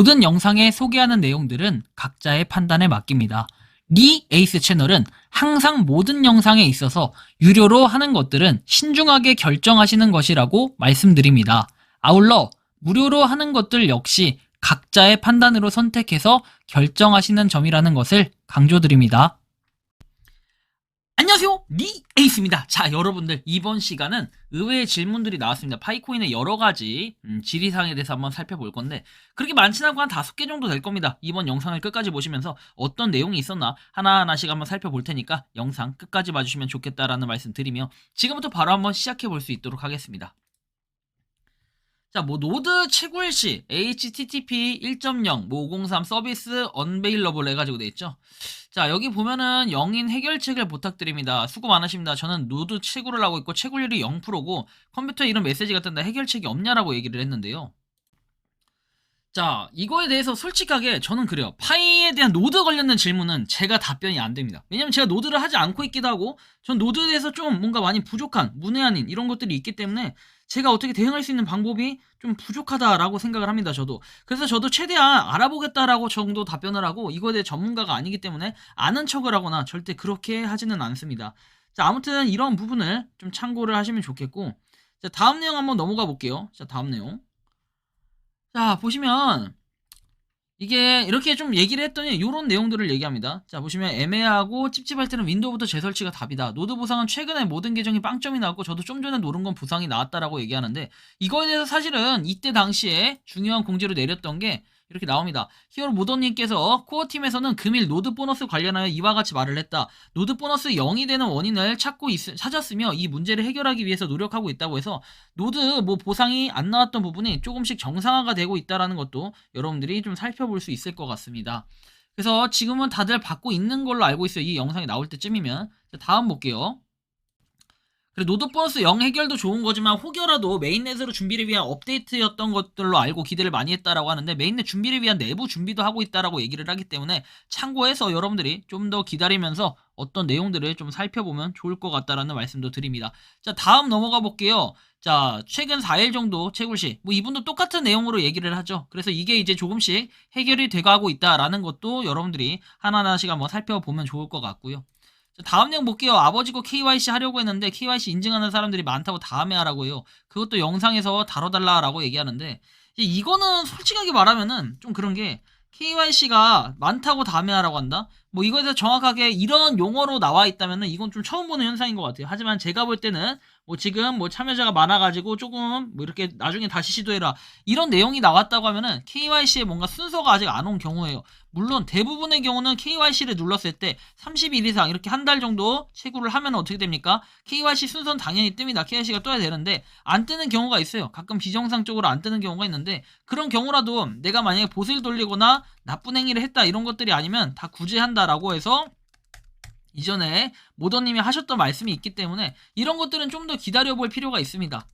모든 영상에 소개하는 내용들은 각자의 판단에 맡깁니다. 리 에이스 채널은 항상 모든 영상에 있어서 유료로 하는 것들은 신중하게 결정하시는 것이라고 말씀드립니다. 아울러 무료로 하는 것들 역시 각자의 판단으로 선택해서 결정하시는 점이라는 것을 강조드립니다. 안녕하세요, 리 에이스입니다. 자, 여러분들, 이번 시간은 의외의 질문들이 나왔습니다. 파이코인의 여러가지 지리상에 대해서 한번 살펴볼 건데, 그렇게 많진 않고 한 5개 정도 될 겁니다. 이번 영상을 끝까지 보시면서 어떤 내용이 있었나 하나하나씩 한번 살펴볼 테니까 영상 끝까지 봐주시면 좋겠다라는 말씀 드리며, 지금부터 바로 한번 시작해 볼 수 있도록 하겠습니다. 자, 노드 채굴시 HTTP 1.0 503 서비스 언베일러블 해가지고 돼있죠. 자, 여기 보면은 영인 해결책을 부탁드립니다. 수고 많으십니다. 저는 노드 채굴을 하고 있고 채굴률이 0%고 컴퓨터에 이런 메시지가 뜬다. 해결책이 없냐라고 얘기를 했는데요. 자, 이거에 대해서 솔직하게 저는 그래요. 파이에 대한 노드 관련된 질문은 제가 답변이 안 됩니다. 왜냐면 제가 노드를 하지 않고 있기도 하고 전 노드에 대해서 좀 뭔가 많이 부족한 문외한인 이런 것들이 있기 때문에 제가 어떻게 대응할 수 있는 방법이 좀 부족하다라고 생각을 합니다. 그래서 저도 최대한 알아보겠다라고 정도 답변을 하고 이거에 대해 전문가가 아니기 때문에 아는 척을 하거나 절대 그렇게 하지는 않습니다. 자, 아무튼 이런 부분을 좀 참고를 하시면 좋겠고, 자, 다음 내용 한번 넘어가 볼게요. 자, 다음 내용. 자, 보시면 이게 이렇게 좀 얘기를 했더니 이런 내용들을 얘기합니다. 자, 보시면 애매하고 찝찝할 때는 윈도우부터 재설치가 답이다. 노드 보상은 최근에 모든 계정이 빵점이 나왔고 저도 좀 전에 노른 건 부상이 나왔다라고 얘기하는데, 이거에 대해서 사실은 이때 당시에 중요한 공지로 내렸던 게 이렇게 나옵니다. 히어로 모더님께서 코어팀에서는 금일 노드 보너스 관련하여 이와 같이 말을 했다. 노드 보너스 0이 되는 원인을 찾았으며 이 문제를 해결하기 위해서 노력하고 있다고 해서 노드 보상이 안 나왔던 부분이 조금씩 정상화가 되고 있다는 것도 여러분들이 좀 살펴볼 수 있을 것 같습니다. 그래서 지금은 다들 받고 있는 걸로 알고 있어요. 이 영상이 나올 때쯤이면. 자, 다음 볼게요. 그리고 노드 보너스 0 해결도 좋은 거지만 혹여라도 메인넷으로 준비를 위한 업데이트였던 것들로 알고 기대를 많이 했다라고 하는데, 메인넷 준비를 위한 내부 준비도 하고 있다라고 얘기를 하기 때문에 참고해서 여러분들이 좀 더 기다리면서 어떤 내용들을 좀 살펴보면 좋을 것 같다라는 말씀도 드립니다. 자, 다음 넘어가 볼게요. 자, 최근 4일 정도 채굴시 이분도 똑같은 내용으로 얘기를 하죠. 그래서 이게 이제 조금씩 해결이 돼가고 있다라는 것도 여러분들이 하나하나씩 한번 살펴보면 좋을 것 같고요. 다음 내용 볼게요. 아버지고 KYC 하려고 했는데 KYC 인증하는 사람들이 많다고 다음에 하라고 해요. 그것도 영상에서 다뤄달라라고 얘기하는데, 이거는 솔직하게 말하면은 좀 그런 게, KYC가 많다고 다음에 하라고 한다? 이거에 대해서 정확하게 이런 용어로 나와 있다면은 이건 좀 처음 보는 현상인 것 같아요. 하지만 제가 볼 때는 지금 참여자가 많아가지고 조금 이렇게 나중에 다시 시도해라 이런 내용이 나왔다고 하면은 KYC에 뭔가 순서가 아직 안 온 경우예요. 물론 대부분의 경우는 KYC를 눌렀을 때 30일 이상 이렇게 한 달 정도 채굴을 하면 어떻게 됩니까? KYC 순서는 당연히 뜹니다. KYC가 떠야 되는데 안 뜨는 경우가 있어요. 가끔 비정상적으로 안 뜨는 경우가 있는데, 그런 경우라도 내가 만약에 봇을 돌리거나 나쁜 행위를 했다 이런 것들이 아니면 다 구제한다라고 해서 이전에 모더님이 하셨던 말씀이 있기 때문에 이런 것들은 좀 더 기다려볼 필요가 있습니다.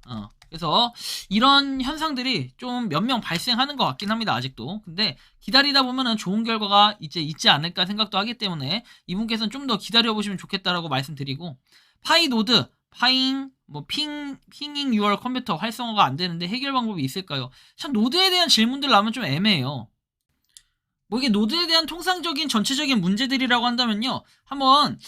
그래서 이런 현상들이 좀 몇 명 발생하는 것 같긴 합니다. 아직도. 근데 기다리다 보면은 좋은 결과가 이제 있지 않을까 생각도 하기 때문에 이분께서는 좀 더 기다려보시면 좋겠다라고 말씀드리고, 파이 노드 핑잉 유얼 컴퓨터 활성화가 안 되는데 해결 방법이 있을까요? 참 노드에 대한 질문들 나오면 좀 애매해요. 이게 노드에 대한 통상적인 전체적인 문제들이라고 한다면요, 한번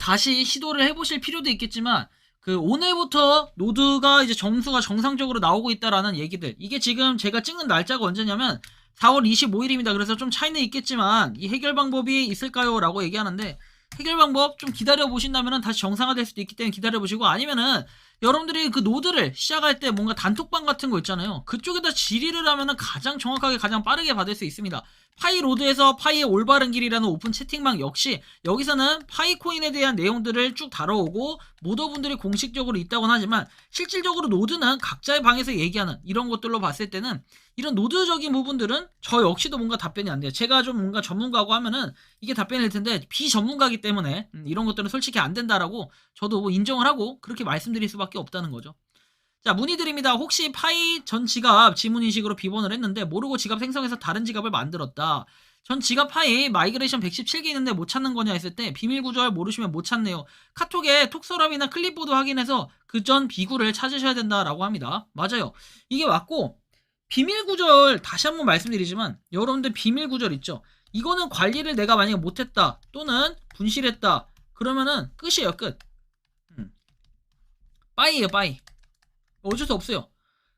다시 시도를 해보실 필요도 있겠지만, 오늘부터 노드가 이제 점수가 정상적으로 나오고 있다라는 얘기들, 이게 지금 제가 찍는 날짜가 언제냐면 4월 25일입니다. 그래서 좀 차이는 있겠지만 이 해결 방법이 있을까요? 라고 얘기하는데, 해결 방법 좀 기다려 보신다면 다시 정상화될 수도 있기 때문에 기다려 보시고, 아니면은 여러분들이 그 노드를 시작할 때 뭔가 단톡방 같은 거 있잖아요. 그쪽에다 질의를 하면은 가장 정확하게 가장 빠르게 받을 수 있습니다. 파이로드에서 파이의 올바른 길이라는 오픈 채팅방 역시 여기서는 파이코인에 대한 내용들을 쭉 다뤄오고 모더분들이 공식적으로 있다고는 하지만, 실질적으로 노드는 각자의 방에서 얘기하는 이런 것들로 봤을 때는 이런 노드적인 부분들은 저 역시도 뭔가 답변이 안 돼요. 제가 좀 뭔가 전문가고 하면은 이게 답변이 될 텐데, 비전문가이기 때문에 이런 것들은 솔직히 안 된다라고 저도 인정을 하고 그렇게 말씀드릴 수밖에 없다는 거죠. 자, 문의드립니다. 혹시 파이 전 지갑 지문인식으로 비번을 했는데 모르고 지갑 생성해서 다른 지갑을 만들었다. 전 지갑 파이 마이그레이션 117개 있는데 못 찾는 거냐 했을 때, 비밀 구절 모르시면 못 찾네요. 카톡에 톡서랍이나 클립보드 확인해서 그 전 비구를 찾으셔야 된다라고 합니다. 맞아요. 이게 맞고, 비밀 구절 다시 한번 말씀드리지만 여러분들 비밀 구절 있죠. 이거는 관리를 내가 만약에 못했다 또는 분실했다 그러면은 끝이에요. 끝. 빠이에요. 빠이. 어쩔 수 없어요.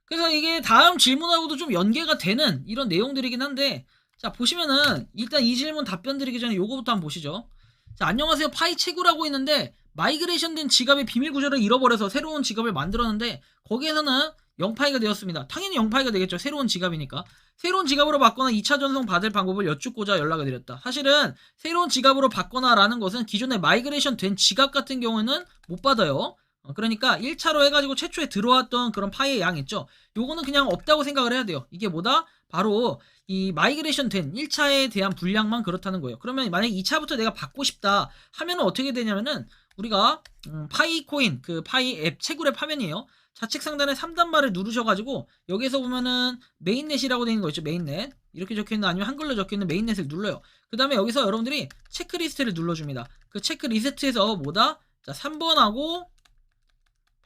그래서 이게 다음 질문하고도 좀 연계가 되는 이런 내용들이긴 한데, 자 보시면은 일단 이 질문 답변 드리기 전에 요거부터 한번 보시죠. 자, 안녕하세요. 파이 채굴하고 있는데 마이그레이션 된 지갑의 비밀 구절을 잃어버려서 새로운 지갑을 만들었는데 거기에서는 0파이가 되었습니다. 당연히 0파이가 되겠죠. 새로운 지갑이니까. 새로운 지갑으로 바꿔나 2차 전송 받을 방법을 여쭙고자 연락을 드렸다. 사실은 새로운 지갑으로 바꿔나 라는 것은 기존에 마이그레이션 된 지갑 같은 경우에는 못 받아요. 그러니까 1차로 해가지고 최초에 들어왔던 그런 파이의 양 있죠. 요거는 그냥 없다고 생각을 해야 돼요. 이게 뭐다? 바로 이 마이그레이션 된 1차에 대한 분량만 그렇다는 거예요. 그러면 만약에 2차부터 내가 받고 싶다 하면은 어떻게 되냐면은 우리가 파이코인 그 파이 앱 채굴앱 화면이에요. 좌측 상단에 3단말을 누르셔가지고 여기서 보면은 메인넷이라고 되어 있는 거 있죠. 메인넷 이렇게 적혀있는 아니면 한글로 적혀있는 메인넷을 눌러요. 그 다음에 여기서 여러분들이 체크리스트를 눌러줍니다. 그 체크리스트에서 뭐다? 자 3번하고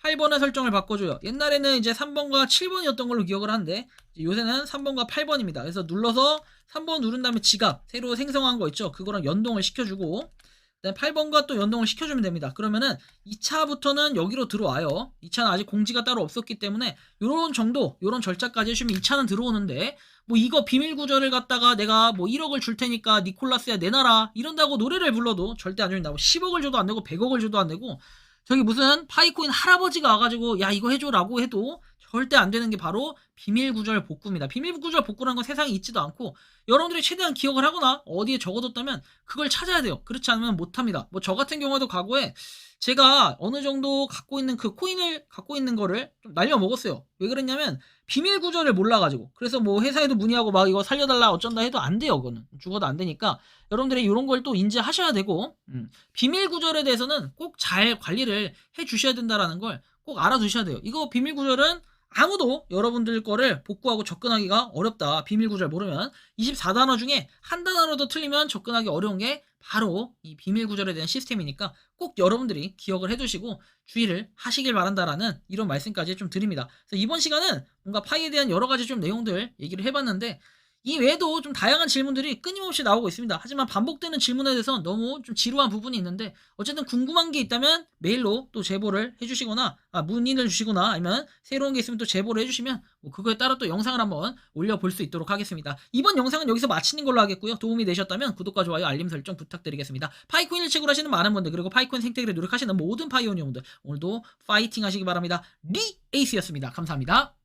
8번의 설정을 바꿔줘요. 옛날에는 이제 3번과 7번이었던 걸로 기억을 하는데 요새는 3번과 8번입니다. 그래서 눌러서 3번 누른 다음에 지갑 새로 생성한 거 있죠. 그거랑 연동을 시켜주고 그다음에 8번과 또 연동을 시켜주면 됩니다. 그러면은 2차부터는 여기로 들어와요. 2차는 아직 공지가 따로 없었기 때문에 요런 정도 요런 절차까지 해주면 2차는 들어오는데 뭐 이거 비밀 구절을 갖다가 내가 뭐 1억을 줄 테니까 니콜라스야 내놔라 이런다고 노래를 불러도 절대 안 준다. 뭐 10억을 줘도 안 되고 100억을 줘도 안 되고 저기 무슨 파이코인 할아버지가 와가지고 야 이거 해줘라고 해도 절대 안 되는 게 바로 비밀 구절 복구입니다. 비밀 구절 복구라는 건 세상에 있지도 않고 여러분들이 최대한 기억을 하거나 어디에 적어뒀다면 그걸 찾아야 돼요. 그렇지 않으면 못합니다. 뭐 저 같은 경우에도 과거에 제가 어느 정도 갖고 있는 그 코인을 갖고 있는 거를 좀 날려먹었어요. 왜 그랬냐면 비밀 구절을 몰라가지고 그래서 뭐 회사에도 문의하고 막 이거 살려달라 어쩐다 해도 안 돼요. 그거는 죽어도 안 되니까 여러분들이 이런 걸 또 인지하셔야 되고 비밀 구절에 대해서는 꼭 잘 관리를 해 주셔야 된다라는 걸 꼭 알아두셔야 돼요. 이거 비밀 구절은 아무도 여러분들 거를 복구하고 접근하기가 어렵다. 비밀 구절 모르면 24단어 중에 한 단어라도 틀리면 접근하기 어려운 게 바로 이 비밀 구절에 대한 시스템이니까 꼭 여러분들이 기억을 해두시고 주의를 하시길 바란다라는 이런 말씀까지 좀 드립니다. 그래서 이번 시간은 뭔가 파이에 대한 여러 가지 좀 내용들 얘기를 해봤는데 이 외에도 좀 다양한 질문들이 끊임없이 나오고 있습니다. 하지만 반복되는 질문에 대해서 너무 좀 지루한 부분이 있는데 어쨌든 궁금한 게 있다면 메일로 또 제보를 해주시거나 문의를 주시거나 아니면 새로운 게 있으면 또 제보를 해주시면 뭐 그거에 따라 또 영상을 한번 올려볼 수 있도록 하겠습니다. 이번 영상은 여기서 마치는 걸로 하겠고요. 도움이 되셨다면 구독과 좋아요 알림 설정 부탁드리겠습니다. 파이코인을 채굴하시는 많은 분들 그리고 파이코인 생태계를 노력하시는 모든 파이오니어분들 오늘도 파이팅 하시기 바랍니다. 리에이스였습니다. 감사합니다.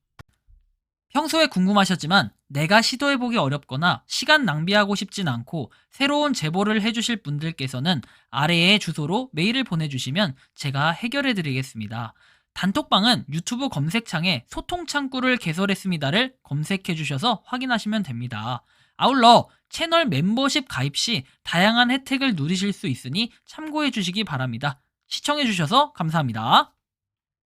평소에 궁금하셨지만 내가 시도해보기 어렵거나 시간 낭비하고 싶진 않고 새로운 제보를 해주실 분들께서는 아래의 주소로 메일을 보내주시면 제가 해결해드리겠습니다. 단톡방은 유튜브 검색창에 소통창구를 개설했습니다를 검색해주셔서 확인하시면 됩니다. 아울러 채널 멤버십 가입 시 다양한 혜택을 누리실 수 있으니 참고해주시기 바랍니다. 시청해주셔서 감사합니다.